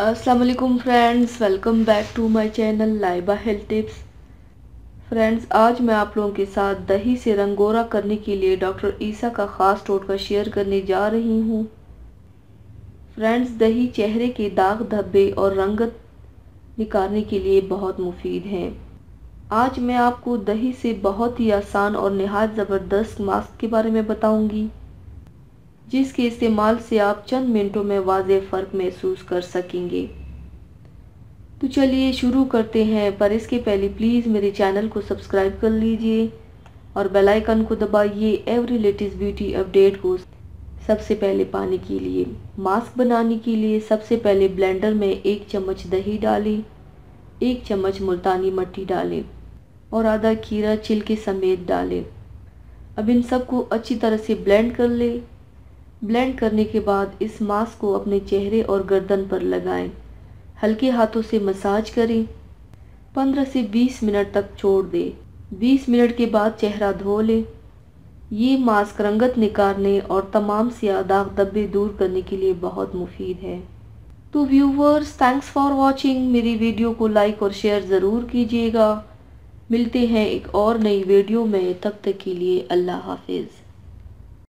अस्सलाम वालेकुम friends, welcome back to my channel Laiba health tips. Friends, आज मैं आप लोगों के साथ दही से रंगोरा करने के लिए डॉक्टर ईसा का ख़ास टोटका शेयर करने जा रही हूँ। फ्रेंड्स, दही चेहरे के दाग धब्बे और रंगत निकालने के लिए बहुत मुफीद है। आज मैं आपको दही से बहुत ही आसान और नहायत ज़बरदस्त मास्क के बारे में बताऊंगी, जिसके इस्तेमाल से आप चंद मिनटों में वाज़ेह फ़र्क महसूस कर सकेंगे। तो चलिए शुरू करते हैं, पर इसके पहले प्लीज़ मेरे चैनल को सब्सक्राइब कर लीजिए और बेल आइकन को दबाइए एवरी लेटेस्ट ब्यूटी अपडेट को सबसे पहले पाने के लिए। मास्क बनाने के लिए सबसे पहले ब्लेंडर में 1 चम्मच दही डालें, 1 चम्मच मुल्तानी मिट्टी डालें और आधा खीरा छिलके समेत डालें। अब इन सबको अच्छी तरह से ब्लेंड कर लें। ब्लेंड करने के बाद इस मास्क को अपने चेहरे और गर्दन पर लगाएं। हल्के हाथों से मसाज करें। 15 से 20 मिनट तक छोड़ दें। 20 मिनट के बाद चेहरा धो लें। ये मास्क रंगत निकालने और तमाम स्याह दाग धब्बे दूर करने के लिए बहुत मुफीद है। तो व्यूवर्स, थैंक्स फॉर वॉचिंग। मेरी वीडियो को लाइक और शेयर ज़रूर कीजिएगा। मिलते हैं एक और नई वीडियो में, तब तक के लिए अल्लाह हाफिज़।